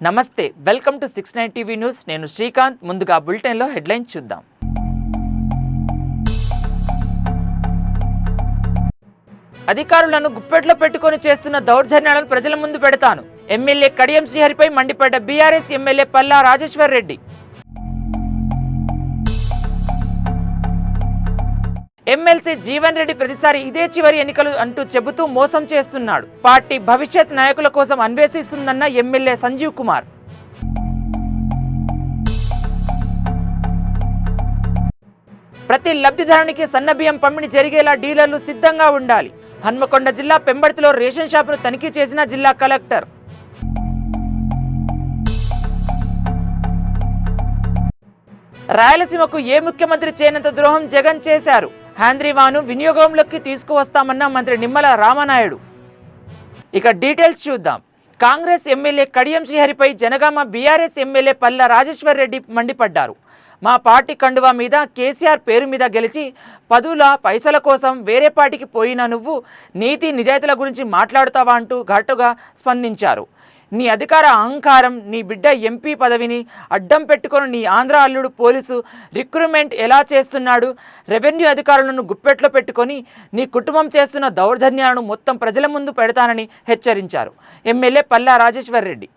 నమస్తే, welcome to 69 TV news. నేను శ్రీకాంత్. ముందుగా బులెటిన్లో హెడ్లైన్స్ చూద్దాం. అధికారులను గుప్పెట్లో పెట్టుకొని చేస్తున్న దౌర్జన్యాలను ప్రజల ముందు పెడతాను. ఎమ్మెల్యే కడియం శ్రీహరిపై మండిపడ్డ BRS MLA Palla Rajeshwar Reddy. MLC Jeevan Reddy ప్రతిసారి ఇదే చివరి ఎన్నికలు అంటూ చెబుతూ మోసం చేస్తున్నాడు. పార్టీ భవిష్యత్ నాయకుల కోసం అన్వేషిస్తుందన్న ఎమ్మెల్యే సంజీవ్ కుమార్. ప్రతి లబ్ధిదారునికి సన్నబియ్యం పంపిణీ జరిగేలా డీలర్లు సిద్ధంగా ఉండాలి. హన్మకొండ జిల్లా పెంబర్తిలో రేషన్ షాపును తనిఖీ చేసిన జిల్లా కలెక్టర్. రాయలసీమకు ఏ ముఖ్యమంత్రి చేయనంత ద్రోహం జగన్ చేశారు. హ్యాంద్రీవాను వినియోగంలోకి తీసుకువస్తామన్న మంత్రి నిమ్మల రామనాయుడు. ఇక డీటెయిల్స్ చూద్దాం. కాంగ్రెస్ ఎమ్మెల్యే కడియం శ్రీహరిపై జనగామ బీఆర్ఎస్ ఎమ్మెల్యే పల్లా రాజేశ్వర్ రెడ్డి మండిపడ్డారు. మా పార్టీ కండువా మీద కేసీఆర్ పేరు మీద గెలిచి పదుల పైసల కోసం వేరే పార్టీకి పోయిన నువ్వు నీతి నిజాయితీల గురించి మాట్లాడుతావా అంటూ ఘాటుగా స్పందించారు. నీ అధికార అహంకారం, నీ బిడ్డ ఎంపీ పదవిని అడ్డం పెట్టుకొని నీ ఆంధ్ర అల్లుడు పోలీసు రిక్రూట్మెంట్ ఎలా చేస్తున్నాడు, రెవెన్యూ అధికారులను గుప్పెట్లో పెట్టుకొని నీ కుటుంబం చేస్తున్న దౌర్జన్యాలను మొత్తం ప్రజల ముందు పెడతానని హెచ్చరించారు ఎమ్మెల్యే పల్లా రాజేశ్వర్ రెడ్డి.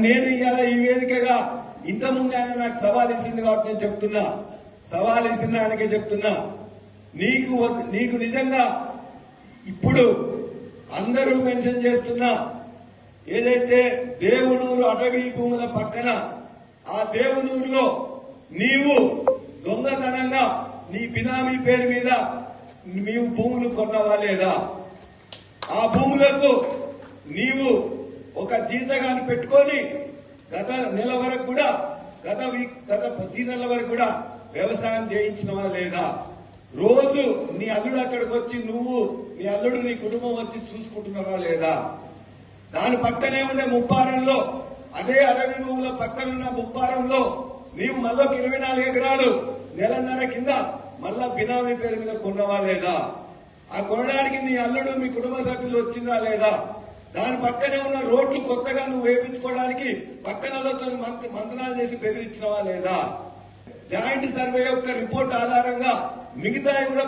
నేను ఇవాళ ఈ వేదికగా ఇంతకుముందు ఆయన నాకు సవాల్ ఇచ్చింది కాబట్టి నేను చెప్తున్నా, సవాల్ ఇచ్చిన ఆయనకే చెప్తున్నా, నీకు నిజంగా ఇప్పుడు అందరూ మెన్షన్ చేస్తున్నా ఏదైతే దేవునూరు అటవీ భూముల పక్కన ఆ దేవునూరులో నీవు దొంగతనంగా నీ బినామీ పేరు మీద నీవు భూములు కొన్నవా లేదా? ఆ భూములకు నీవు ఒక జీతగాని పెట్టుకొని గత నెల వరకు కూడా గత సీజన్ల వరకు కూడా వ్యవసాయం చేయించినవా లేదా? రోజు నీ అల్లుడు అక్కడికి వచ్చి నువ్వు నీ అల్లుడు నీ కుటుంబం వచ్చి చూసుకుంటున్నావా లేదా? దాని పక్కనే ఉండే ముప్పారంలో, అదే అడవి భూముల పక్కనున్న ముప్పారంలో నీవు మళ్ళొక 24 ఎకరాలు నెలన్నర కింద మళ్ళా బినామీ పేరు మీద కొన్నవా లేదా? ఆ కొనడానికి నీ అల్లుడు మీ కుటుంబ సభ్యులు వచ్చిందా లేదా? దాని పక్కనే ఉన్న రోడ్లు కొత్తగా నువ్వు వేయించుకోవడానికి పక్కనలతో మంతనాలు చేసి బెదిరించినవా లేదా? జాయింట్ సర్వే యొక్క రిపోర్ట్ ఆధారంగా మిగతా కూడా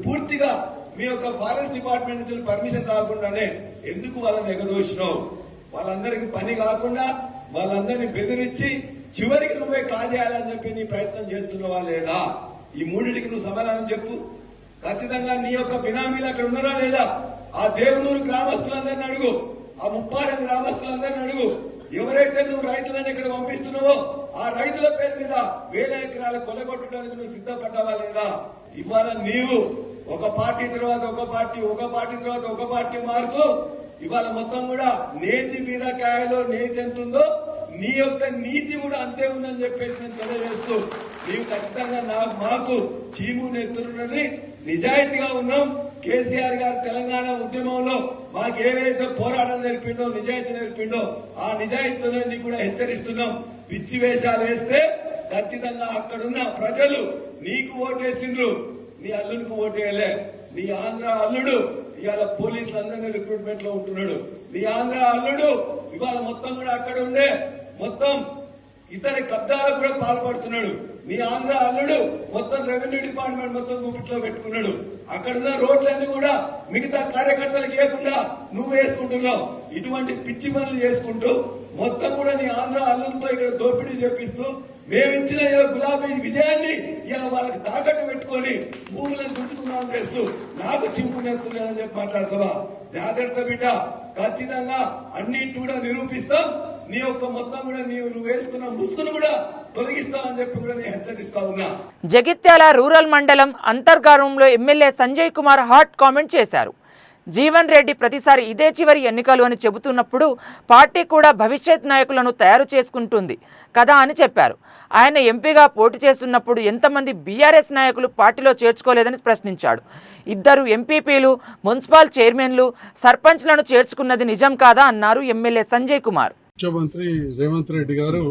పూర్తిగా మీ యొక్క ఫారెస్ట్ డిపార్ట్మెంట్ నుంచి పర్మిషన్ రాకుండానే ఎందుకు వాళ్ళని ఎగదోసినావు? వాళ్ళందరికీ పని కాకుండా వాళ్ళందరినీ బెదిరించి చివరికి నువ్వే కాజేయాలని చెప్పి నీ ప్రయత్నం చేస్తున్నావా లేదా? ఈ మూడింటికి నువ్వు సమాధానం చెప్పు. ఖచ్చితంగా నీ యొక్క బినామీలు అక్కడ ఉన్నారా లేదా? ఆ దేవునూరు గ్రామస్తులందరినీ అడుగు, ఆ ముప్పారం గ్రామస్తులందరినీ అడుగు. ఎవరైతే నువ్వు రైతులను ఇక్కడ పంపిస్తున్నావో ఆ రైతుల పేరు మీద 1000 ఎకరాలు కొలగొట్టడానికి నువ్వు సిద్ధపడ్డావా లేదా? ఇవాళ నీవు ఒక పార్టీ తర్వాత ఒక పార్టీ, ఒక పార్టీ తర్వాత ఒక పార్టీ మారుతూ ఇవాళ మొత్తం కూడా నేతి బీరకాయలో నేతి ఎంత ఉందో నీ యొక్క నీతి కూడా అంతే ఉందని చెప్పేసి నేను తెలియజేస్తూ, నీవు ఖచ్చితంగా మాకు చీము నెత్తురున్నది, నిజాయితీగా ఉన్నాం. కేసీఆర్ గారు తెలంగాణ ఉద్యమంలో మాకు ఏవైతే పోరాటం నేర్పిండో, నిజాయితీ నేర్పిండో ఆ నిజాయితీతోనే నీకు కూడా హెచ్చరిస్తున్నాం. పిచ్చి వేషాలు వేస్తే ఖచ్చితంగా అక్కడున్న ప్రజలు నీకు ఓటేసిండ్రు, నీ అల్లుడికి ఓటేయలే. నీ ఆంధ్ర అల్లుడు ఇవాళ పోలీసులందరినీ రిక్రూట్మెంట్ లో ఉంటున్నాడు. నీ ఆంధ్ర అల్లుడు ఇవాళ మొత్తం కూడా అక్కడ ఉండే మొత్తం ఇతర కబ్జాలకు కూడా పాల్పడుతున్నాడు. నీ ఆంధ్ర అల్లుడు మొత్తం రెవెన్యూ డిపార్ట్మెంట్ మొత్తం గుప్పిట్లో పెట్టుకున్నాడు. అక్కడున్న రోడ్లన్నీ కూడా మిగతా కార్యకర్తలకు ఇవ్వకుండా నువ్వు వేసుకుంటున్నావు. ఇటువంటి పిచ్చి పనులు చేసుకుంటూ మొత్తం కూడా నీ ఆంధ్ర అల్లులతో ఇక్కడ దోపిడీ చేపిస్తూ మేమిచ్చిన గులాబీ విజయాన్ని ఇలా వాళ్ళకి తాకట్టు పెట్టుకొని భూములను తుంచుకున్నామని చేస్తూ నాకు చింపునెత్తులేదని చెప్పి మాట్లాడతావా? జాగ్రత్త బిడ్డ, ఖచ్చితంగా అన్నింటి కూడా నిరూపిస్తాం. నీ యొక్క మొత్తం కూడా నువ్వు వేసుకున్న ముసుగును కూడా తొలగిస్తామని చెప్పి కూడా నేను హెచ్చరిస్తా ఉన్నా. జగిత్యాల రూరల్ మండలం అంతర్గారంలో MLA Sanjay Kumar hot comment చేశారు. జీవన్ రెడ్డి ప్రతిసారి ఇదే చివరి ఎన్నికలు అని చెబుతున్నప్పుడు పార్టీ కూడా భవిష్యత్ నాయకులను తయారు చేసుకుంటుంది కదా అని చెప్పారు. ఆయన ఎంపీగా పోటీ చేస్తున్నప్పుడు ఎంతమంది బీఆర్ఎస్ నాయకులు పార్టీలో చేర్చుకోలేదని ప్రశ్నించాడు. 2 ఎంపీపీలు, మున్సిపల్ చైర్మన్లు, సర్పంచ్లను చేర్చుకున్నది నిజం కాదా అన్నారు ఎమ్మెల్యే సంజయ్ కుమార్. ముఖ్యమంత్రి రేవంత్ రెడ్డి గారు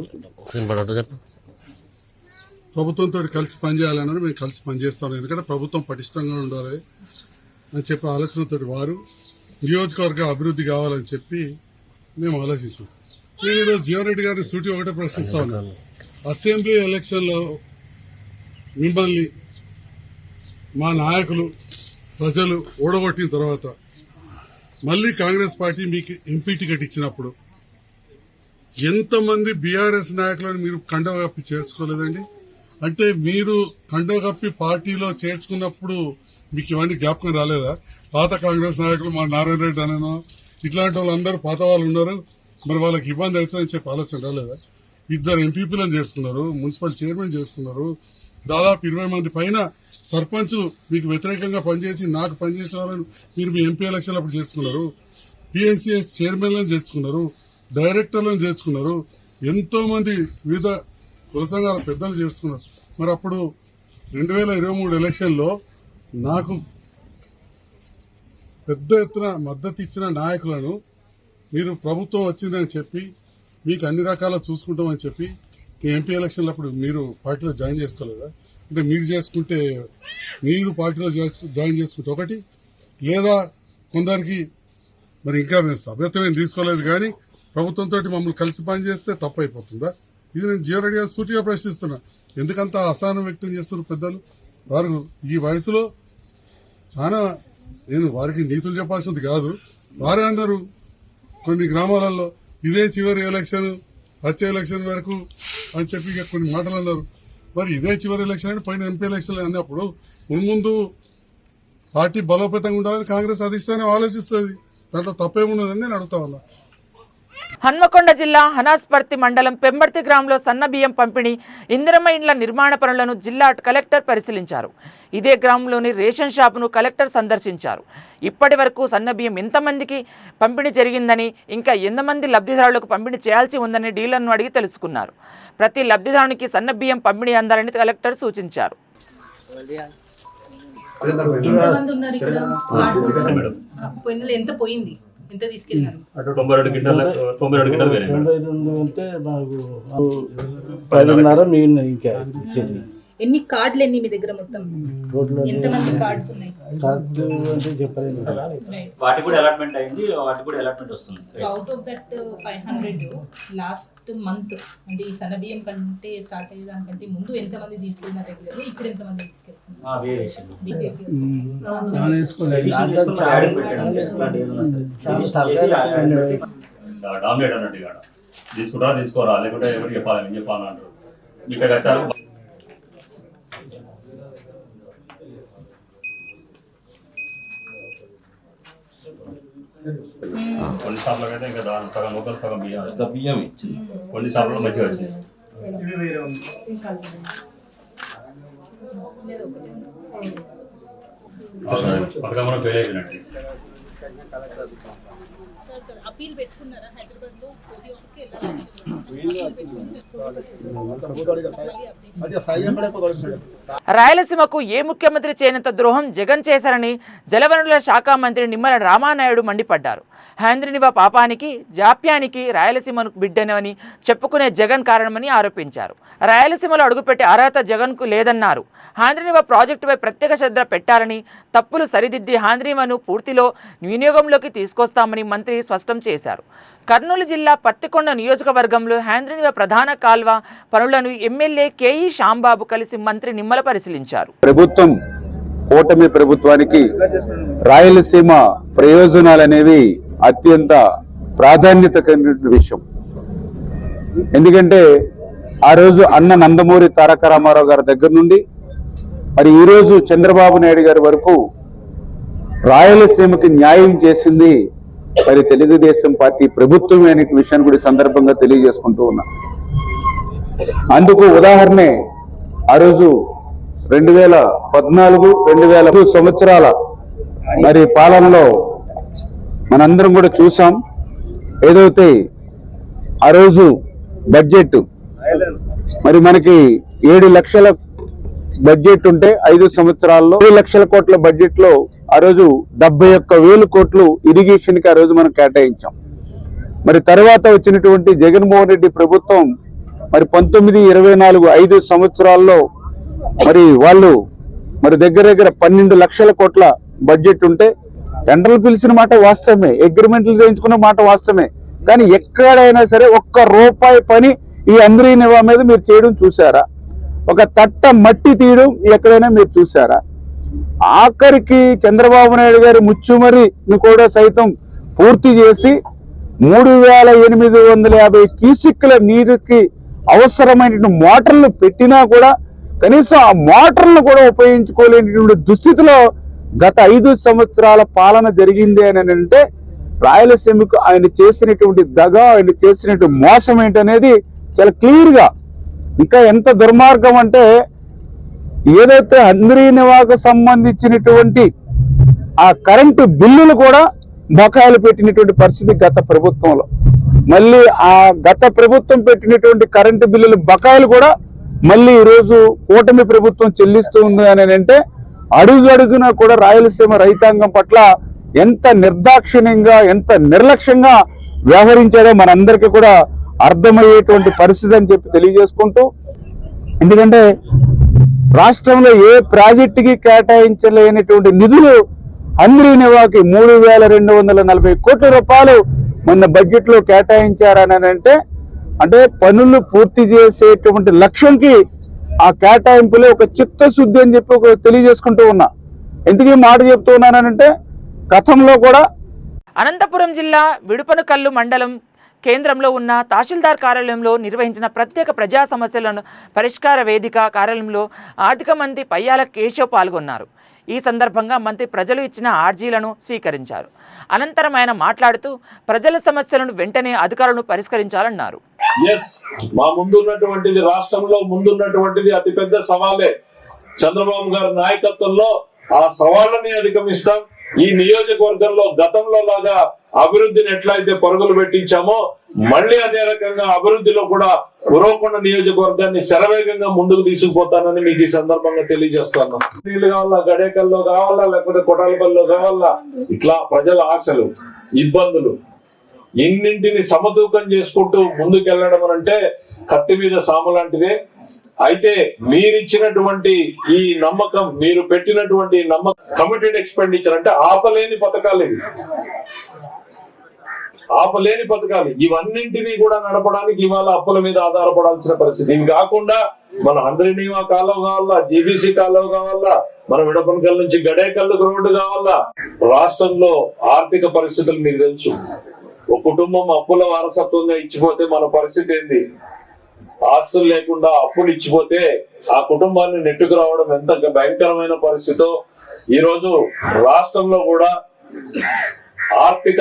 ప్రభుత్వంతో కలిసి పనిచేయాలన్నారు. మేము కలిసి పనిచేస్తాం, ఎందుకంటే ప్రభుత్వం పటిష్టంగా ఉండాలి అని చెప్పి ఆలోచనతో వారు నియోజకవర్గ అభివృద్ధి కావాలని చెప్పి మేము ఆలోచించాం. నేను ఈరోజు జీవన్ రెడ్డి గారిని సూటి ఒకటే ప్రశ్నిస్తా ఉన్నాను. అసెంబ్లీ ఎలక్షన్లో మిమ్మల్ని మా నాయకులు ప్రజలు ఓడగొట్టిన తర్వాత మళ్ళీ కాంగ్రెస్ పార్టీ మీకు ఎంపీ టికెట్ ఇచ్చినప్పుడు ఎంతమంది బీఆర్ఎస్ నాయకులను మీరు కండవ కప్పి చేర్చుకోలేదండి? అంటే మీరు కండవ కప్పి పార్టీలో చేర్చుకున్నప్పుడు మీకు ఇవన్నీ జ్ఞాపకం రాలేదా? పాత కాంగ్రెస్ నాయకులు మా నారాయణ రెడ్డి అనను ఇట్లాంటి వాళ్ళందరూ పాత వాళ్ళు ఉన్నారు, మరి వాళ్ళకి ఇబ్బంది అవుతుందని చెప్పి ఆలోచన రాలేదా? 2 ఎంపీపీలను చేసుకున్నారు, మున్సిపల్ చైర్మన్ చేసుకున్నారు, దాదాపు 20 మంది పైన సర్పంచ్ మీకు వ్యతిరేకంగా పనిచేసి నాకు పనిచేసిన వాళ్ళని మీరు మీ ఎంపీ ఎలక్షన్ అప్పుడు చేసుకున్నారు, పిఎస్సిఎస్ చైర్మన్లను చేర్చుకున్నారు, డైరెక్టర్లను చేర్చుకున్నారు, ఎంతో మంది వివిధ కుల సంఘాల పెద్దలు చేసుకున్నారు. మరి అప్పుడు 2023 ఎలక్షన్లో నాకు పెద్ద ఎత్తున మద్దతు ఇచ్చిన నాయకులను మీరు ప్రభుత్వం వచ్చిందని చెప్పి మీకు అన్ని రకాల చూసుకుంటామని చెప్పి మీ ఎంపీ ఎలక్షన్లు అప్పుడు మీరు పార్టీలో జాయిన్ చేసుకోలేదా? అంటే మీరు చేసుకుంటే మీరు పార్టీలో జాయిన్ చేసుకుంటే ఒకటి, లేదా కొందరికి మరి ఇంకా మేము సభ్యత్వం తీసుకోలేదు కానీ ప్రభుత్వంతో మమ్మల్ని కలిసి పనిచేస్తే తప్పు అయిపోతుందా? ఇది నేను జీవన్ రెడ్డి గారు సూటిగా ప్రశ్నిస్తున్నా. ఎందుకంత అసహనం వ్యక్తం చేస్తున్నారు పెద్దలు? వారు ఈ వయసులో చాలా, నేను వారికి నీతులు చెప్పాల్సింది కాదు, వారే అన్నారు కొన్ని గ్రామాలలో ఇదే చివరి ఎలక్షన్, వచ్చే ఎలక్షన్ వరకు అని చెప్పి ఇక కొన్ని మాటలు అన్నారు. మరి ఇదే చివరి ఎలక్షన్ అంటే పైన ఎంపీ ఎలక్షన్ అన్నప్పుడు ముందు పార్టీ బలోపేతంగా ఉండాలని కాంగ్రెస్ అధిష్టానం ఆలోచిస్తుంది. దాంట్లో తప్పేమున్నదని నేను అడుగుతా ఉన్నా. హన్మకొండ జిల్లా హనాస్పర్తి మండలం పెంబర్తి గ్రామంలో సన్నబియ్యం పంపిణీ, ఇందిరమ్మ ఇండ్ల నిర్మాణ పనులను జిల్లా కలెక్టర్ పరిశీలించారు. ఇదే గ్రామంలోని రేషన్ షాపును కలెక్టర్ సందర్శించారు. ఇప్పటి వరకు సన్నబియ్యం ఎంతమందికి పంపిణీ జరిగిందని, ఇంకా ఎంతమంది లబ్ధిదారులకు పంపిణీ చేయాల్సి ఉందని డీలర్ను అడిగి తెలుసుకున్నారు. ప్రతి లబ్ధిదారునికి సన్నబియ్యం పంపిణీ అందాలని కలెక్టర్ సూచించారు. ఎంత పోయింది, ఎంత తీసుకెళ్ళారు? 92 గిన్నెలు వేరే 92 అంటే మాకు 10.5 మిగిలినాయి. ఇంకా ఎన్ని కార్డులు ఎన్ని మీ దగ్గర మొత్తం? ఎంతమంది కార్డ్స్ ఉన్నాయి? కార్డు అంటే చెప్పలేదు. వాటి కూడా అలాట్మెంట్ అయింది, వాటి కూడా అలాట్మెంట్ వస్తుంది. So out of that 500 last month అంటే ఈ సన్నబియ్యం కంటే స్టార్ట్ అయ్యే దానికంటే ముందు ఎంతమంది తీసుకున్నారు రెగ్యులర్, ఇప్పుడు ఎంతమంది తీసుకెళ్తున్నారు? వేరియేషన్ డామినేట్ అన్నట్టు ఇక్కడ తీసుకుంటారా తీసుకోరా, లేకుంటే ఎవరికి చెప్పాలి ఏం చెప్పాలని అంటారు. ఇక్కడ వచ్చారు కొన్ని షాపులకు అయితే ఇంకా దాని సగం లోకల్ సగం బియ్యం ఇచ్చింది, కొన్ని షాపులో మంచిగా వచ్చింది. పథకం కూడా ఫెయిల్ అయిపోయినట్టు. అపీల్ పెట్టుకున్నారా? హైదరాబాద్ లో రాయలసీమకు ఏ ముఖ్యమంత్రి చేయనంత ద్రోహం జగన్ చేశారని జలవనరుల శాఖ మంత్రి నిమ్మల రామానాయుడు మండిపడ్డారు. హంద్రీనివా పాపానికి జాప్యానికి రాయలసీమను బిడ్డనని చెప్పుకునే జగన్ కారణమని ఆరోపించారు. రాయలసీమలో అడుగుపెట్టే అర్హత జగన్కు లేదన్నారు. హంద్రీనివా ప్రాజెక్టుపై ప్రత్యేక శ్రద్ధ పెట్టాలని, తప్పులు సరిదిద్ది హంద్రీనివాను పూర్తిలో వినియోగంలోకి తీసుకొస్తామని మంత్రి స్పష్టం చేశారు. కర్నూలు జిల్లా పత్తికొండ నియోజకవర్గంలో హంద్రీనివా ప్రధాన కాల్వ పనులను ఎమ్మెల్యే కేఈ శ్యాంబాబు కలిసి మంత్రి నిమ్మల పరిశీలించారు. ప్రభుత్వం కూటమి ప్రభుత్వానికి రాయలసీమ ప్రయోజనాలనేవి అత్యంత ప్రాధాన్యత కలిగిన విషయం. ఎందుకంటే ఆ రోజు అన్న నందమూరి తారక రామారావు గారి దగ్గర నుండి మరి ఈరోజు చంద్రబాబు నాయుడు గారి వరకు రాయలసీమకి న్యాయం చేసింది మరి తెలుగుదేశం పార్టీ ప్రభుత్వమే అనే విషయాన్ని కూడా సందర్భంగా తెలియజేసుకుంటూ ఉన్నా. అందుకు ఉదాహరణే ఆ రోజు 2014-2000 సంవత్సరాల మరి పాలనలో మనందరం కూడా చూసాం. ఏదైతే ఆ రోజు బడ్జెట్ మరి మనకి 7 లక్షల బడ్జెట్ ఉంటే 5 సంవత్సరాల్లో 7 లక్షల కోట్ల బడ్జెట్ లో ఆ రోజు 71,000 కోట్లు ఇరిగేషన్ కి ఆ రోజు మనం కేటాయించాం. మరి తర్వాత వచ్చినటువంటి జగన్మోహన్ రెడ్డి ప్రభుత్వం మరి 19-24 5 సంవత్సరాల్లో మరి వాళ్ళు మరి దగ్గర 12 లక్షల కోట్ల బడ్జెట్ ఉంటే టెండర్లు పిలిచిన మాట వాస్తవమే, అగ్రిమెంట్లు చేయించుకున్న మాట వాస్తవమే, కానీ ఎక్కడైనా సరే ఒక్క రూపాయి పని ఈ అంద్రీ నివా మీద మీరు చేయడం చూసారా? ఒక తట్ట మట్టి తీయడం ఎక్కడైనా మీరు చూసారా? ఆఖరికి చంద్రబాబు నాయుడు గారి ముచ్చుమరిని కూడా సైతం పూర్తి చేసి 3850 క్యూసిక్ల నీరుకి అవసరమైనటువంటి మోటార్లు పెట్టినా కూడా కనీసం ఆ మోటార్లను కూడా ఉపయోగించుకోలేనటువంటి దుస్థితిలో గత 5 సంవత్సరాల పాలన జరిగింది అని అంటే రాయలసీమకు ఆయన చేసినటువంటి దగ, ఆయన చేసినటువంటి మోసం ఏంటనేది చాలా క్లియర్ గా. ఇంకా ఎంత దుర్మార్గం అంటే ఏదైతే అంద్రీ నివాకు సంబంధించినటువంటి ఆ కరెంటు బిల్లులు కూడా బకాయిలు పెట్టినటువంటి పరిస్థితి గత ప్రభుత్వంలో. మళ్ళీ ఆ గత ప్రభుత్వం పెట్టినటువంటి కరెంటు బిల్లులు బకాయిలు కూడా మళ్ళీ ఈరోజు కూటమి ప్రభుత్వం చెల్లిస్తుంది అని అంటే అడుగడుగునా కూడా రాయలసీమ రైతాంగం పట్ల ఎంత నిర్దాక్షిణ్యంగా, ఎంత నిర్లక్ష్యంగా వ్యవహరించారో మనందరికీ కూడా అర్థమయ్యేటువంటి పరిస్థితి అని చెప్పి తెలియజేసుకుంటూ, ఎందుకంటే రాష్ట్రంలో ఏ ప్రాజెక్టుకి కేటాయించలేనటువంటి నిధులు అంద్రీ నివాకి 3240 కోట్ల రూపాయలు మొన్న బడ్జెట్ లో కేటాయించారని అంటే పనులు పూర్తి చేసేటువంటి లక్ష్యంకి ఆ కేటాయింపులో ఒక చిత్తశుద్ధి అని చెప్పి ఒక తెలియజేసుకుంటూ ఉన్నా. ఎందుకు ఈ మాట చెప్తూ ఉన్నానంటే గతంలో కూడా అనంతపురం జిల్లా విడుపనకల్లు మండలం కేంద్రంలో ఉన్న తహసీల్దార్ కార్యాలయంలో నిర్వహించిన ప్రత్యేక ప్రజా సమస్యలను పరిష్కార వేదిక కార్యాలయంలో ఆర్థిక మంత్రి పయ్యాల కేశవ్ పాల్గొన్నారు. ఈ సందర్భంగా మంత్రి ప్రజలు ఇచ్చిన ఆర్జీలను స్వీకరించారు. అనంతరం ఆయన మాట్లాడుతూ ప్రజల సమస్యలను వెంటనే అధికారులను పరిష్కరించాలన్నారు. మా ముందున్నటువంటిది, రాష్ట్రంలో ముందున్నటువంటిది అతిపెద్ద సవాలే. చంద్రబాబు గారి నాయకత్వంలో ఆ సవాళ్ళని అధిగమిస్తాం. ఈ నియోజకవర్గంలో గతంలో లాగా అభివృద్ధిని ఎట్లయితే పరుగులు పెట్టించామో మళ్ళీ అదే రకంగా అభివృద్ధిలో కూడా ఉరవకొండ నియోజకవర్గాన్ని శరవేగంగా ముందుకు తీసుకుపోతానని మీకు ఈ సందర్భంగా తెలియజేస్తాను. నీళ్లు కావాలా, గడేకల్లో కావాలా, లేకపోతే కొటాలపల్లిలో కావాలా, ఇట్లా ప్రజల ఆశలు, ఇబ్బందులు ఇన్నింటిని సమతూకం చేసుకుంటూ ముందుకెళ్లడం అంటే కత్తి మీద సాము లాంటిదే. అయితే మీరిచ్చినటువంటి ఈ నమ్మకం, మీరు పెట్టినటువంటి నమ్మకం, కమిటెడ్ ఎక్స్పెండిచర్ అంటే ఆపలేని పథకాలు ఇవి, ఆపలేని పథకాలు. ఇవన్నింటినీ కూడా నడపడానికి ఇవాళ అప్పుల మీద ఆధారపడాల్సిన పరిస్థితి. ఇవి కాకుండా మన అంద్రీ నివా కాలువ కావాలా, జీబీసీ కాలువ కావాలా, మన విడపనకల్ నుంచి గడేకల్లుకు రోడ్డు కావాలా. రాష్ట్రంలో ఆర్థిక పరిస్థితులు మీకు తెలుసు. ఒక కుటుంబం అప్పుల వారసత్వంగా ఇచ్చిపోతే మన పరిస్థితి ఏంది? ఆస్తులు లేకుండా అప్పులు ఇచ్చిపోతే ఆ కుటుంబాన్ని నెట్టుకు రావడం ఎంత భయంకరమైన పరిస్థితో ఈ రోజు రాష్ట్రంలో కూడా ఆర్థిక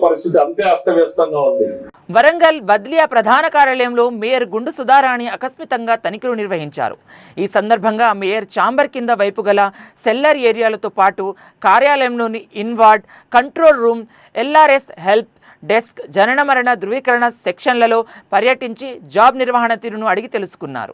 పరిస్థితి అంతే అస్తవ్యస్తంగా ఉంది. వరంగల్ బద్లియా ప్రధాన కార్యాలయంలో మేయర్ గుండు సుధారాణి ఆకస్మికంగా తనిఖీలు నిర్వహించారు. ఈ సందర్భంగా మేయర్ ఛాంబర్ కింద వైపు గల సెల్లర్ ఏరియాలతో పాటు కార్యాలయంలోని inward, control room, LRS help desk, జనన మరణ ధృవీకరణ సెక్షన్లలో పర్యటించి జాబ్ నిర్వహణ తీరును అడిగి తెలుసుకున్నారు.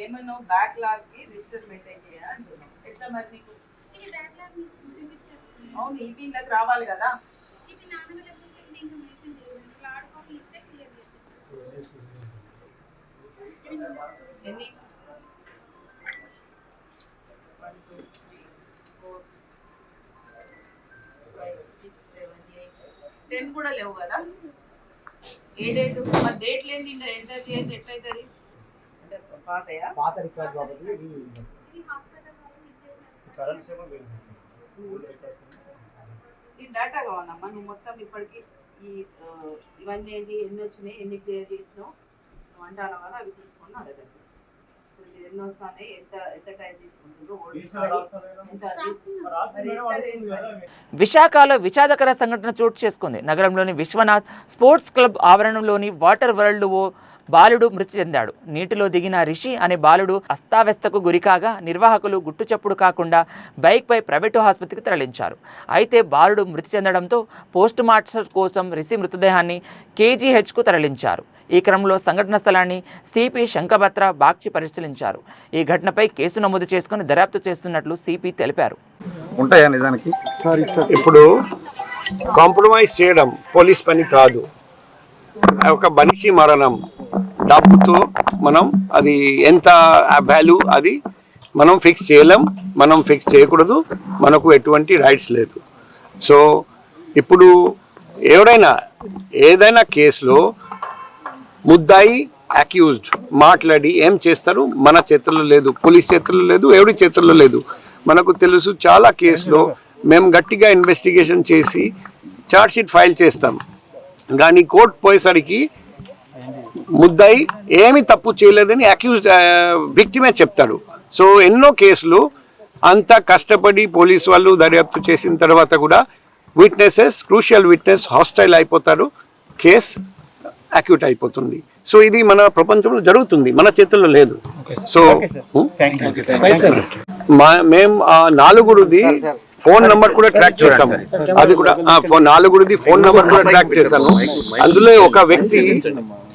ఏమన్నా బ్యాక్ లాగ్ కి రిజిస్టర్ మెయింటైన్ చేయాలంటున్నాం. ఎట్లా మరి నీకు అవును ఈపీలకు రావాలి కదా. ఎన్ని 1 2 3 4 5 6 7 8 10 కూడా లేవు కదా. ఏ డేట్ మరి డేట్ లేని ఎంటర్ చేస్తే ఎట్లయితుంది? అంటే పాతయా? పాత రికార్డ్ కాబట్టి ఈ డేటా కావాలమ్మా. నువ్వు మొత్తం ఇప్పటికి ఇవన్నీ ఏంటి, ఎన్ని వచ్చినాయి, ఎన్ని క్లియర్ చేసినావు, నువ్వు అంటాను కదా, అవి తీసుకొని అడగండి. ఎన్ని వస్తాయి, ఎంత టైం తీసుకుంటుందో, విశాఖలో విషాదకర సంఘటన చోటు చేసుకుంది. నగరంలోని విశ్వనాథ్ స్పోర్ట్స్ క్లబ్ ఆవరణంలోని వాటర్ వరల్డ్ ఓ బాలుడు మృతి చెందాడు. నీటిలో దిగిన రిషి అనే బాలుడు అస్తావ్యస్తకు గురికాగా నిర్వాహకులు గుట్టుచప్పుడు కాకుండా బైక్పై ప్రైవేటు ఆసుపత్రికి తరలించారు. అయితే బాలుడు మృతి చెందడంతో పోస్ట్ మార్టం కోసం రిషి మృతదేహాన్ని కేజీహెచ్కు తరలించారు. ఈ క్రమంలో సంఘటన స్థలాన్ని సిపి శంఖభత్ర బాగ్చి పరిశీలించారు. ఈ ఘటనపై కేసు నమోదు చేసుకుని దర్యాప్తు చేస్తున్నట్లు సిపి తెలిపారు. ఉంటాయా నిజానికి? ఇప్పుడు కాంప్రమైజ్ చేయడం పోలీస్ పని కాదు. ఒక మనిషి మరణం డబ్బుతో మనం అది ఎంత వాల్యూ అది మనం ఫిక్స్ చేయలేం, మనం ఫిక్స్ చేయకూడదు, మనకు ఎటువంటి రైట్స్ లేదు. సో ఇప్పుడు ఏదైనా కేసులో ముద్దాయి అక్యూజ్డ్ మాట్లాడి ఏం చేస్తారు మన చేతుల్లో లేదు, పోలీస్ చేతుల్లో లేదు, ఎవరి చేతుల్లో లేదు. మనకు తెలుసు చాలా కేసులో మేము గట్టిగా ఇన్వెస్టిగేషన్ చేసి ఛార్జ్ షీట్ ఫైల్ చేస్తాం, కానీ కోర్టు పోయేసరికి ముద్దాయి ఏమి తప్పు చేయలేదని అక్యూజ్ విక్టిమే చెప్తాడు. సో ఎన్నో కేసులు అంత కష్టపడి పోలీసు వాళ్ళు దర్యాప్తు చేసిన తర్వాత కూడా విట్నెసెస్, క్రూషియల్ విట్నెస్ హాస్టైల్ అయిపోతారు, కేసు అక్యూట్ అయిపోతుంది. సో ఇది మన ప్రపంచంలో జరుగుతుంది, మన చేతుల్లో లేదు. సో మేము ఆ నాలుగురుది ఫోన్ నంబర్ కూడా ట్రాక్ చేస్తాము. అది కూడా నాలుగురిది ఫోన్ నంబర్ కూడా ట్రాక్ చేశాను. అందులో ఒక వ్యక్తి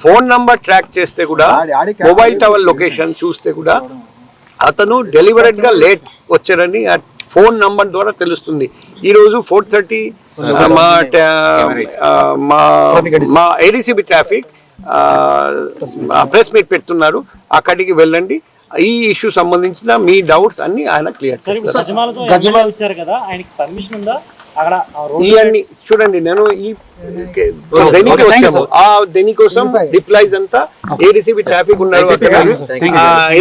ఫోన్ నంబర్ ట్రాక్ చేస్తే కూడా మొబైల్ టవర్ లొకేషన్ చూస్తే కూడా అతను డెలివరెడ్ గా లేట్ వచ్చారని ఆ ఫోన్ నంబర్ ద్వారా తెలుస్తుంది. ఈ రోజు 4:30 మా ఏడీసీబీ ట్రాఫిక్ ప్రెస్ మీట్ పెడుతున్నారు, అక్కడికి వెళ్ళండి. ఈ ఇష్యూ సంబంధించిన మీ డౌట్స్ అన్ని ఆయన క్లియర్ ఇవన్నీ చూడండి. నేను ఈ దేనికోసం రిప్లైస్ అంతా ఏడీసీబీ ట్రాఫిక్ ఉన్నారు,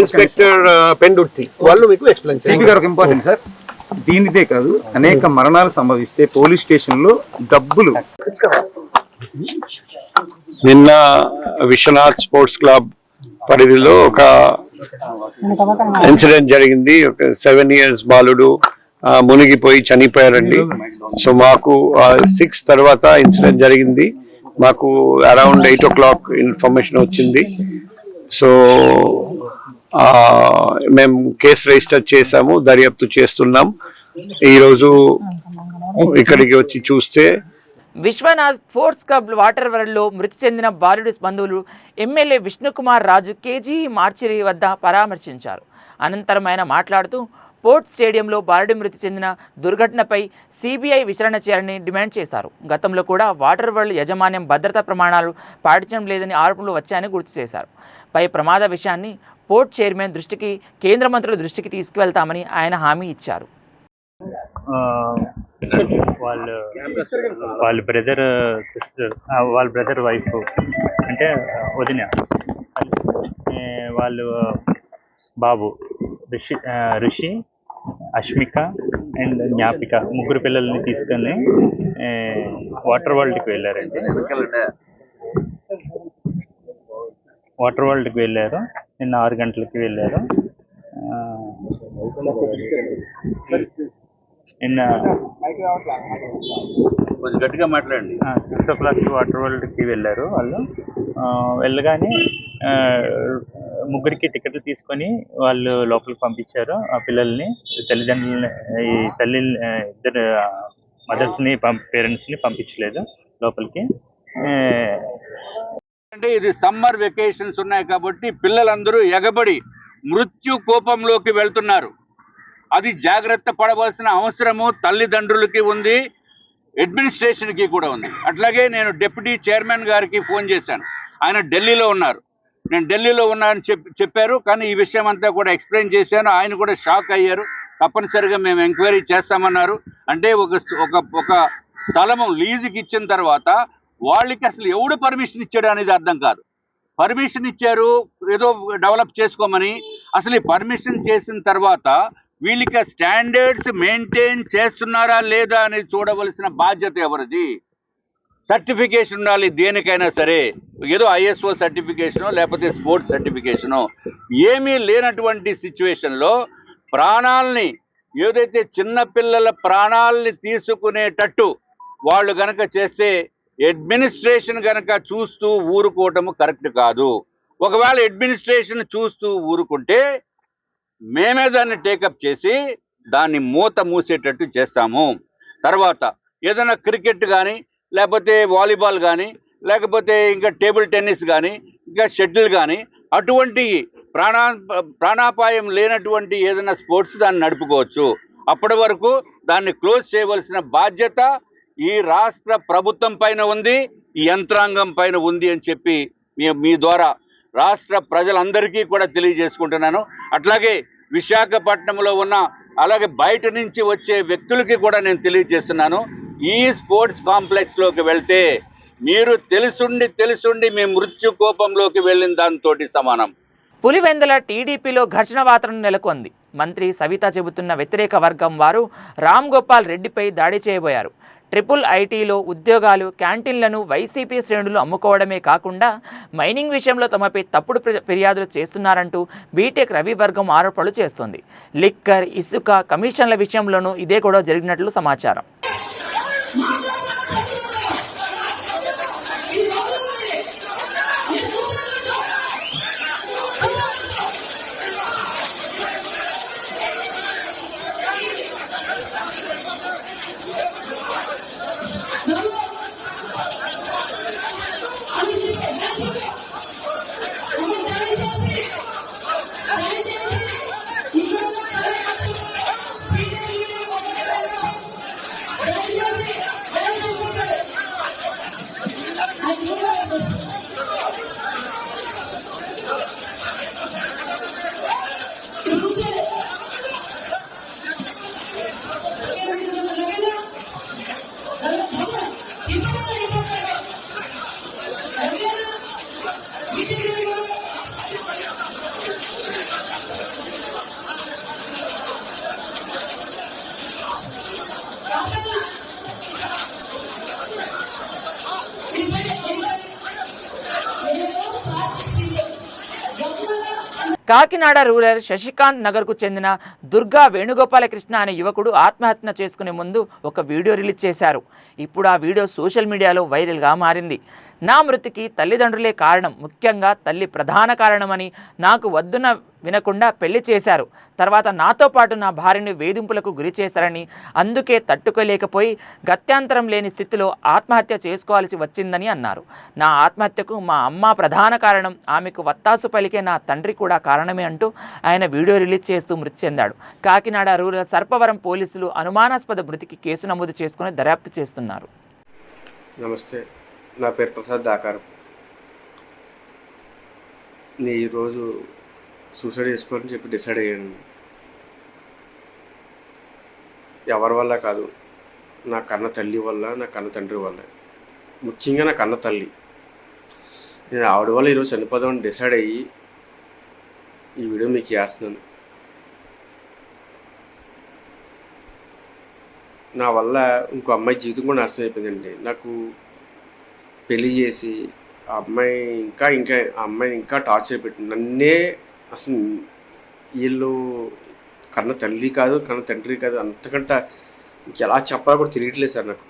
ఇన్స్పెక్టర్ పెండుర్తి వాళ్ళు మీకు ఎక్స్ప్లెయిన్ చేస్తారు. ఇంపార్టెంట్ సార్, దీనిదే కాదు అనేక మరణాలు సంభవిస్తే పోలీస్ స్టేషన్ లో డబ్బులు. నిన్న విశ్వనాథ్ స్పోర్ట్స్ క్లబ్ పరిధిలో ఒక ఇన్సిడెంట్ జరిగింది. ఒక 7 years బాలుడు మునిగిపోయి చనిపోయారండి. సో మాకు 6 తర్వాత ఇన్సిడెంట్ జరిగింది. మాకు అరౌండ్ 8 o'clock ఇన్ఫర్మేషన్ వచ్చింది. సో మేము కేసు రిజిస్టర్ చేసాము, దర్యాప్తు చేస్తున్నాం. ఈరోజు ఇక్కడికి వచ్చి చూస్తే విశ్వనాథ్ స్పోర్ట్స్ క్లబ్ వాటర్ వరల్డ్లో మృతి చెందిన బాలుడి బంధువులు ఎమ్మెల్యే విష్ణుకుమార్ రాజు కేజీ మార్చిరి వద్ద పరామర్శించారు. అనంతరం ఆయన మాట్లాడుతూ పోర్ట్ స్టేడియంలో బాలుడి మృతి చెందిన దుర్ఘటనపై సిబిఐ విచారణ చేయాలని డిమాండ్ చేశారు. గతంలో కూడా వాటర్ వరల్డ్ యాజమాన్యం భద్రతా ప్రమాణాలు పాటించడం లేదని ఆరోపణలు వచ్చాయని గుర్తు చేశారు. పై ప్రమాద విషయాన్ని పోర్ట్ చైర్మన్ దృష్టికి, కేంద్ర మంత్రుల దృష్టికి తీసుకువెళ్తామని ఆయన హామీ ఇచ్చారు. వాళ్ళ బ్రదర్ సిస్టర్, వాళ్ళ బ్రదర్ వైఫ్ అంటే వదిన, వాళ్ళు బాబు ఋషి, అష్మిక అండ్ జ్ఞాపిక ముగ్గురు పిల్లల్ని తీసుకొని వాటర్ వరల్డ్కి వెళ్ళారండి. వాటర్ వరల్డ్కి వెళ్ళారు, నిన్న 6 గంటలకి వెళ్ళారు. నిన్న గట్టిగా మాట్లాడండి. 6 o'clock వాటర్ వరల్డ్కి వెళ్ళారు. వాళ్ళు వెళ్ళగానే ముగ్గురికి టికెట్లు తీసుకొని వాళ్ళు లోపలికి పంపించారు. ఆ పిల్లల్ని, తల్లిదండ్రులని, ఇద్దరు మదర్స్ని పేరెంట్స్ని పంపించలేదు లోపలికి. అంటే ఇది సమ్మర్ వెకేషన్స్ ఉన్నాయి కాబట్టి పిల్లలందరూ ఎగబడి మృత్యు కోపంలోకి వెళ్తున్నారు. అది జాగ్రత్త పడవలసిన అవసరము తల్లిదండ్రులకి ఉంది, అడ్మినిస్ట్రేషన్కి కూడా ఉంది. అట్లాగే నేను డిప్యూటీ చైర్మన్ గారికి ఫోన్ చేశాను, ఆయన ఢిల్లీలో ఉన్నారు. నేను ఢిల్లీలో ఉన్నానని చెప్పారు, కానీ ఈ విషయం అంతా కూడా ఎక్స్ప్లెయిన్ చేశాను. ఆయన కూడా షాక్ అయ్యారు. తప్పనిసరిగా మేము ఎంక్వైరీ చేస్తామన్నారు. అంటే ఒక స్థలము లీజుకి ఇచ్చిన తర్వాత వాళ్ళకి అసలు ఎవడు పర్మిషన్ ఇచ్చాడు అనేది అర్థం కాదు. పర్మిషన్ ఇచ్చారు ఏదో డెవలప్ చేసుకోమని. అసలు ఈ పర్మిషన్ చేసిన తర్వాత వీళ్ళకి స్టాండర్డ్స్ మెయింటైన్ చేస్తున్నారా లేదా అని చూడవలసిన బాధ్యత ఎవరిది? సర్టిఫికేషన్ ఉండాలి దేనికైనా సరే, ఏదో ISO సర్టిఫికేషనో లేకపోతే స్పోర్ట్స్ సర్టిఫికేషనో. ఏమీ లేనటువంటి సిచ్యువేషన్లో ప్రాణాలని, ఏదైతే చిన్నపిల్లల ప్రాణాలని తీసుకునేటట్టు వాళ్ళు గనక చేస్తే అడ్మినిస్ట్రేషన్ గనక చూస్తూ ఊరుకోవటము కరెక్ట్ కాదు. ఒకవేళ అడ్మినిస్ట్రేషన్ చూస్తూ ఊరుకుంటే మేమే దాన్ని టేకప్ చేసి దాన్ని మూసేటట్టు చేస్తాము. తర్వాత ఏదైనా క్రికెట్ కానీ, లేకపోతే వాలీబాల్ కానీ, లేకపోతే ఇంకా టేబుల్ టెన్నిస్ కానీ, ఇంకా షటిల్ కానీ, అటువంటి ప్రాణాపాయం లేనటువంటి ఏదైనా స్పోర్ట్స్ దాన్ని నడుపుకోవచ్చు. అప్పటి వరకు దాన్ని క్లోజ్ చేయవలసిన బాధ్యత ఈ రాష్ట్ర ప్రభుత్వం పైన ఉంది, ఈ యంత్రాంగం పైన ఉంది అని చెప్పి మీ ద్వారా రాష్ట్ర ప్రజలందరికీ కూడా తెలియజేసుకుంటున్నాను. అట్లాగే విశాఖపట్నంలో ఉన్న, అలాగే బయట నుంచి వచ్చే వ్యక్తులకి కూడా నేను తెలియజేస్తున్నాను, ఈ స్పోర్ట్స్ కాంప్లెక్స్లోకి వెళ్తే మీరు తెలుసుండి మీ మృత్యు కోపంలోకి వెళ్ళిన దాంతో సమానం. పులివెందుల టీడీపీలో ఘర్షణ వాతావరణం నెలకొంది. మంత్రి సవిత చెబుతున్న వ్యతిరేక వర్గం వారు రామ్ గోపాల్ రెడ్డిపై దాడి చేయబోయారు. IIITలో ఉద్యోగాలు, క్యాంటీన్లను వైసీపీ శ్రేణులు అమ్ముకోవడమే కాకుండా మైనింగ్ విషయంలో తమపై తప్పుడు ఫిర్యాదులు చేస్తున్నారంటూ బీటెక్ రవి వర్గం ఆరోపణలు చేస్తోంది. లిక్కర్, ఇసుక, కమిషన్ల విషయంలోనూ ఇదే గొడవ జరిగినట్లు సమాచారం. కాకినాడ రూరల్ శశికాంత్ నగర్కు చెందిన దుర్గా వేణుగోపాలకృష్ణ అనే యువకుడు ఆత్మహత్య చేసుకునే ముందు ఒక వీడియో రిలీజ్ చేశారు. ఇప్పుడు ఆ వీడియో సోషల్ మీడియాలో వైరల్గా మారింది. నా మృతికి తల్లిదండ్రులే కారణం, ముఖ్యంగా తల్లి ప్రధాన కారణమని, నాకు వద్దున వినకుండా పెళ్లి చేశారు, తర్వాత నాతో పాటు నా భార్యను వేధింపులకు గురి చేశారని, అందుకే తట్టుకోలేకపోయి గత్యంతరం లేని స్థితిలో ఆత్మహత్య చేసుకోవాల్సి వచ్చిందని అన్నారు. నా ఆత్మహత్యకు మా అమ్మ ప్రధాన కారణం, ఆమెకు వత్తాసు పలికే నా తండ్రి కూడా కారణమే అంటూ ఆయన వీడియో రిలీజ్ చేస్తూ మృతి చెందాడు. కాకినాడ రూరల్ సర్పవరం పోలీసులు అనుమానాస్పద మృతికి కేసు నమోదు చేసుకుని దర్యాప్తు చేస్తున్నారు. నమస్తే, నా పేరు ప్రసాద్ దాకారం. నేను ఈరోజు సూసైడ్ చేసుకోవాలని చెప్పి డిసైడ్ అయ్యాను. ఎవరి వల్ల కాదు, నా కన్న తల్లి వల్ల, నా కన్న తండ్రి వల్ల, ముఖ్యంగా నా కన్న తల్లి. నేను ఆవిడ వల్ల ఈరోజు చనిపోదామని డిసైడ్ అయ్యి ఈ వీడియో మీకు చేస్తున్నాను. నా వల్ల ఇంకో అమ్మాయి జీవితం కూడా నాశనం అయిపోయిందండి. నాకు పెళ్లి చేసి ఆ అమ్మాయిని ఇంకా టార్చర్ పెట్టి నన్నే, అసలు వీళ్ళు కన్న తల్లి కాదు, కన్న తండ్రి కాదు, అంతకంటే ఇంకెలా చెప్పాలో కూడా తెలియట్లేదు సార్ నాకు.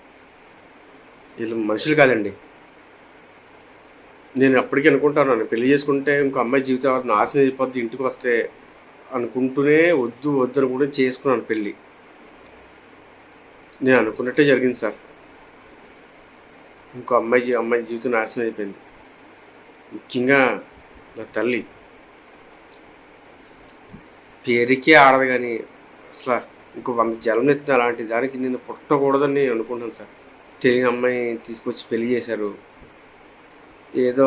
వీళ్ళు మనుషులు కాదండి. నేను అప్పటికీ అనుకుంటాను, పెళ్లి చేసుకుంటే ఇంకో అమ్మాయి జీవితం నాశనం అయిపోద్ది ఇంటికి వస్తే అనుకుంటూనే వద్దు అనుకుంటే చేసుకున్నాను పెళ్ళి. నేను అనుకున్నట్టే జరిగింది సార్. ఇంకో అమ్మాయి జీవితం నాశనం అయిపోయింది. ముఖ్యంగా నా తల్లి పేరుకే ఆడదు, కానీ అసలు ఇంకో 100 జన్మలు ఎత్తిన అలాంటి దానికి నేను పుట్టకూడదని నేను అనుకుంటాను సార్. తెలియని అమ్మాయి తీసుకొచ్చి పెళ్లి చేశారు, ఏదో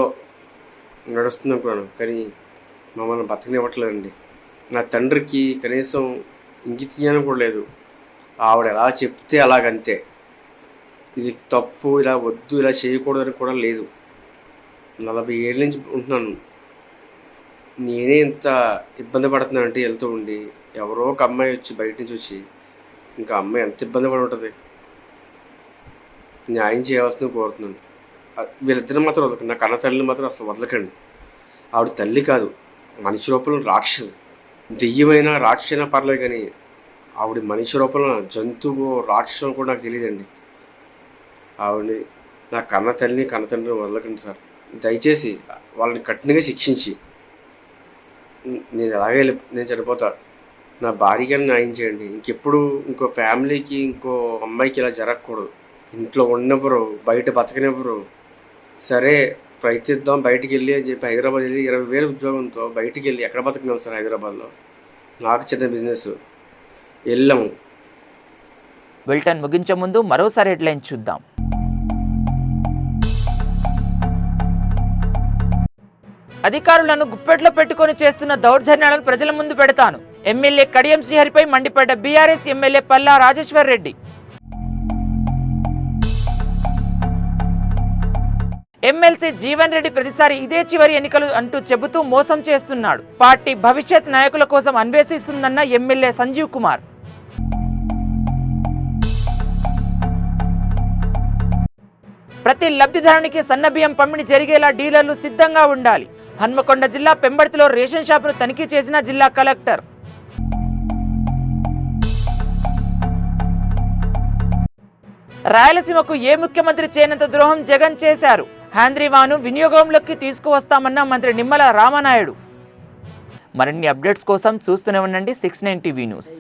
నడుస్తుంది అనుకున్నాను, కానీ మమ్మల్ని బతకనివ్వట్లేదండి. నా తండ్రికి కనీసం ఇంగిత జ్ఞానం కూడా లేదు. ఆవిడ ఎలా చెప్తే అలాగంతే, ఇది తప్పు, ఇలా వద్దు, ఇలా చేయకూడదని కూడా లేదు. 40 ఏళ్ళ నుంచి ఉంటున్నాను. నేనే ఇంత ఇబ్బంది పడుతున్నానంటే వెళ్తూ ఉండి ఎవరో ఒక అమ్మాయి వచ్చి బయట నుంచి వచ్చి ఇంకా అమ్మాయి ఎంత ఇబ్బంది పడి ఉంటుంది. న్యాయం చేయవలసింది కోరుతున్నాను. వీళ్ళిద్దరిని మాత్రం వదలకండి. నా కన్న తల్లిని మాత్రం అసలు వదలకండి. ఆవిడ తల్లి కాదు, మనిషి రూపంలో రాక్షసు. దెయ్యమైనా రాక్షసైనా పర్లేదు, కానీ ఆవిడ మనిషి రూపంలో జంతువు రాక్షసం కూడా నాకు తెలియదండి. ఆవిడని నా కన్న తల్లిని కన్న తండ్రిని వదలకండి సార్. దయచేసి వాళ్ళని కఠినంగా శిక్షించి నేను ఎలాగే నేను చనిపోతా, నా భార్యకి న్యాయం చేయండి. ఇంకెప్పుడు ఇంకో ఫ్యామిలీకి ఇంకో అమ్మాయికి ఇలా జరగకూడదు. ఇంట్లో ఉన్నప్పుడు బయట బతకనివ్వరు. సరే ప్రయత్నిద్దాం బయటికి వెళ్ళి అని చెప్పి హైదరాబాద్ వెళ్ళి 20,000 ఉద్యోగంతో బయటికి వెళ్ళి ఎక్కడ బతకగలను సార్? హైదరాబాద్లో నాకు చిన్న బిజినెస్ వెళ్ళాము. బులెటిన్ ముగించే ముందు మరోసారి హెడ్లైన్ చూద్దాం. అధికారులను గుప్పెట్లో పెట్టుకొని చేస్తున్న దౌర్జన్యాలను ప్రజల ముందు పెడతాను. ఎమ్మెల్యే కడియం శ్రీహరిపై మండిపడ్డ BRS MLA Palla Rajeshwar Reddy. MLC Jeevan Reddy ప్రతిసారి ఇదే చివరి ఎన్నికలు అంటూ చెబుతూ మోసం చేస్తున్నాడు. పార్టీ భవిష్యత్ నాయకుల కోసం అన్వేషిస్తుందన్న ఎమ్మెల్యే సంజీవ్ కుమార్. ప్రతి లబ్ధిదారునికి సన్నబియ్యం పంపిణీ జరిగేలా డీలర్లు సిద్ధంగా ఉండాలి. హన్మకొండ జిల్లా పెంబర్తిలో రేషన్ షాపును తనిఖీ చేసిన జిల్లా కలెక్టర్. రాయలసీమకు ఏ ముఖ్యమంత్రి చేయనంత ద్రోహం జగన్ చేశారు. హ్యాంద్రీవాను వినియోగంలోకి తీసుకువస్తామన్న మంత్రి నిమ్మల రామనాయుడు. మరిన్ని అప్డేట్స్ కోసం చూస్తూనే ఉండండి 69 టీవీ న్యూస్.